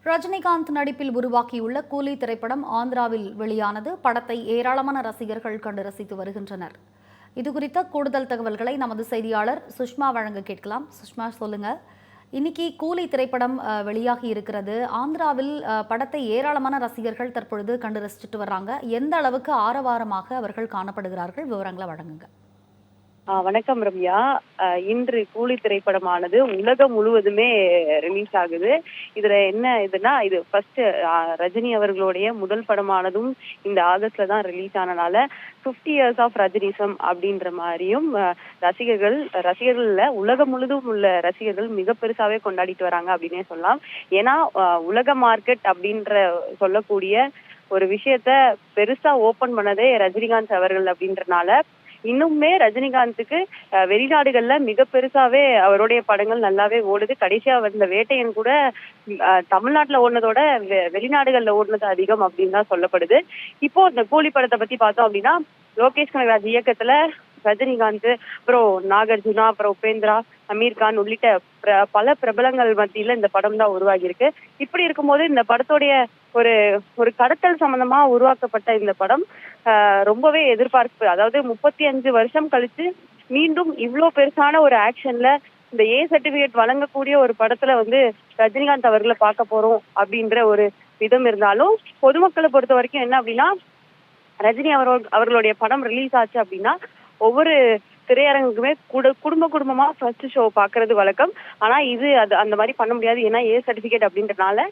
ரஜினிகாந்த் நடிப்பில் உருவாக்கியுள்ள கூலி திரைப்படம் ஆந்திராவில் வெளியானது. படத்தை ஏராளமான ரசிகர்கள் கண்டு ரசித்து வருகின்றனர். இதுகுறித்த கூடுதல் தகவல்களை நமது செய்தியாளர் சுஷ்மா வழங்க கேட்கலாம். சுஷ்மா, சொல்லுங்க. இன்னைக்கு கூலி திரைப்படம் வெளியாகி இருக்கிறது. ஆந்திராவில் படத்தை ஏராளமான ரசிகர்கள் தற்பொழுது கண்டு ரசிச்சுட்டு வர்றாங்க. எந்த அளவுக்கு ஆரவாரமாக அவர்கள் காணப்படுகிறார்கள்? விவரங்களை வழங்குங்க. வணக்கம் ரம்யா. இன்று கூலி திரைப்படமானது உலகம் முழுவதுமே ரிலீஸ் ஆகுது. இதுல என்ன இதுனா, இது ஃபர்ஸ்ட் ரஜினி அவர்களுடைய முதல் படமானதும் இந்த ஆகஸ்ட்ல தான் ரிலீஸ் ஆனனால 50 இயர்ஸ் ஆஃப் ரஜினிசம் அப்படின்ற மாதிரியும் ரசிகர்கள்ல உலகம் முழுதும் உள்ள ரசிகர்கள் மிக பெருசாவே கொண்டாடிட்டு வராங்க அப்படின்னே சொல்லலாம். ஏன்னா உலக மார்க்கெட் அப்படின்ற சொல்லக்கூடிய ஒரு விஷயத்த பெருசா ஓபன் பண்ணதே ரஜினிகாந்த் அவர்கள் அப்படின்றனால இன்னுமே ரஜினிகாந்துக்கு வெளிநாடுகள்ல மிக பெருசாவே அவருடைய படங்கள் நல்லாவே ஓடுது. கடைசியா வந்த வேட்டையன் கூட தமிழ்நாட்டுல ஓடுனதோட வெளிநாடுகள்ல ஓடுனது அதிகம் அப்படின்னு தான் சொல்லப்படுது. இப்போ இந்த கூலி படத்தை பத்தி பார்த்தோம் அப்படின்னா, லோகேஷ் கனகராஜ் இயக்கத்துல ரஜினிகாந்த், அப்புறம் நாகார்ஜுனா, அப்புறம் உபேந்திரா, அமீர் கான் உள்ளிட்ட பல பிரபலங்கள் மத்தியில இந்த படம் தான் உருவாகி இருக்கு. இப்படி இருக்கும்போது இந்த படத்துடைய ஒரு ஒரு கடத்தல் சம்பந்தமா உருவாக்கப்பட்ட இந்த படம் ரொம்பவே எதிர்பார்ப்பு, அதாவது 35 வருஷம் கழிச்சு மீண்டும் இவ்வளவு பெருசான ஒரு ஆக்ஷன்ல இந்த சர்டிபிகேட் வழங்கக்கூடிய ஒரு படத்துல ரஜினிகாந்த் அவர்களை பார்க்க போறோம் அப்படின்ற ஒரு விதம் இருந்தாலும், பொதுமக்களை பொறுத்த வரைக்கும் என்ன அப்படின்னா, ரஜினி அவர்களுடைய படம் ரிலீஸ் ஆச்சு அப்படின்னா ஒவ்வொரு திரையரங்குக்குமே குடும்பமா ஃபர்ஸ்ட் ஷோ பாக்குறது வழக்கம். ஆனா அது அந்த மாதிரி பண்ண முடியாது. ஏன்னா சர்டிபிகேட் அப்படின்றனால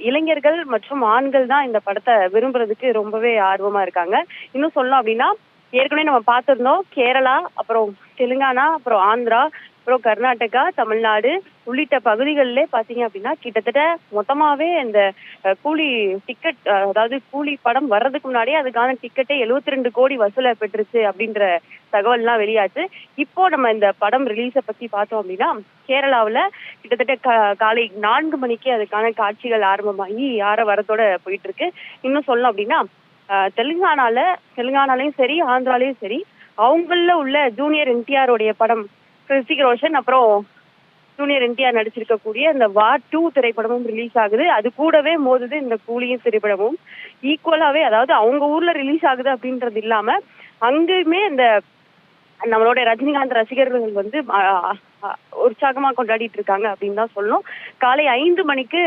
இளைஞர்கள் மற்றும் ஆண்கள் தான் இந்த படத்தை விரும்புறதுக்கு ரொம்பவே ஆர்வமா இருக்காங்க. இன்னும் சொல்லணும் அப்படின்னா, ஏற்கனவே நம்ம பார்த்திருந்தோம் கேரளா, அப்புறம் தெலுங்கானா, அப்புறம் ஆந்திரா, அப்புறம் கர்நாடகா, தமிழ்நாடு உள்ளிட்ட பகுதிகளிலே பாத்தீங்க அப்படின்னா கிட்டத்தட்ட மொத்தமாவே இந்த கூலி டிக்கெட், அதாவது கூலி படம் வர்றதுக்கு முன்னாடியே அதுக்கான டிக்கெட்டே 72 கோடி வசூல பெற்றுச்சு அப்படின்ற தகவல்லாம் வெளியாச்சு. இப்போ நம்ம இந்த படம் ரிலீஸை பத்தி பார்த்தோம் அப்படின்னா, கேரளாவுல கிட்டத்தட்ட காலை 4 மணிக்கு அதுக்கான காட்சிகள் ஆரம்பமாகி வரத்தோட போயிட்டு இருக்கு. இன்னும் சொல்லணும் அப்படின்னா, தெலுங்கானாலையும் சரி, ஆந்திராலையும் சரி, அவங்கள உள்ள ஜூனியர் என்டிஆர் உடைய படம் ரித்திக் ரோஷன், அப்புறம் ஜூனியர் என்டிஆர் நடிச்சிருக்கக்கூடிய இந்த வார் 2 திரைப்படமும் ரிலீஸ் ஆகுது. அது கூடவே மோதுது இந்த கூலியும் திரைப்படமும். ஈக்குவலாவே, அதாவது அவங்க ஊர்ல ரிலீஸ் ஆகுது அப்படின்றது இல்லாம அங்கேயுமே இந்த நம்மளோட ரஜினிகாந்த் ரசிகர்கள் உற்சாகமா கொண்டாடிட்டு இருக்காங்க அப்படின்னு தான் சொல்லணும். காலை 5 மணிக்கு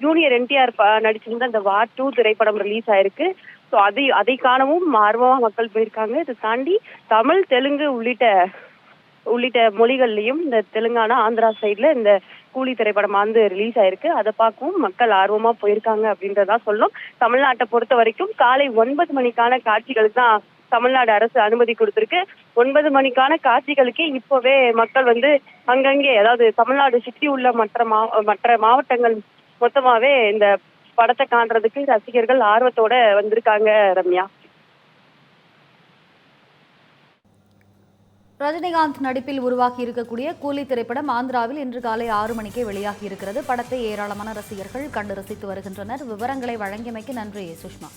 ஜூனியர் என்டிஆர் நடிச்சிருந்த இந்த வார் 2 திரைப்படம் ரிலீஸ் ஆயிருக்கு. ஸோ அதை காணவும் ஆர்வமா மக்கள் போயிருக்காங்க. இதை தாண்டி தமிழ், தெலுங்கு உள்ளிட்ட மொழிகள்லயும் இந்த தெலுங்கானா, ஆந்திரா சைட்ல இந்த கூலி திரைப்படம் ரிலீஸ் ஆயிருக்கு. அதை பார்க்கவும் மக்கள் ஆர்வமா போயிருக்காங்க அப்படின்றதா சொல்லணும். தமிழ்நாட்டை பொறுத்த வரைக்கும் காலை 9 மணிக்கான காட்சிகளுக்கு தான் தமிழ்நாடு அரசு அனுமதி கொடுத்திருக்கு. 9 மணிக்கான காட்சிகளுக்கே இப்பவே மக்கள் அங்கங்கே, அதாவது தமிழ்நாடு சுற்றி உள்ள மற்ற மாவட்டங்கள் மொத்தமாவே இந்த படத்தை காண்றதுக்கு ரசிகர்கள் ஆர்வத்தோட வந்திருக்காங்க. ரம்யா, ரஜினிகாந்த் நடிப்பில் உருவாக்கி இருக்கக்கூடிய கூலி திரைப்படம் ஆந்திராவில் இன்று காலை 6 மணிக்கே வெளியாகி இருக்கிறது. படத்தை ஏராளமான ரசிகர்கள் கண்டு ரசித்து வருகின்றனர். விவரங்களை வழங்கியமைக்கு நன்றி சுஷ்மா.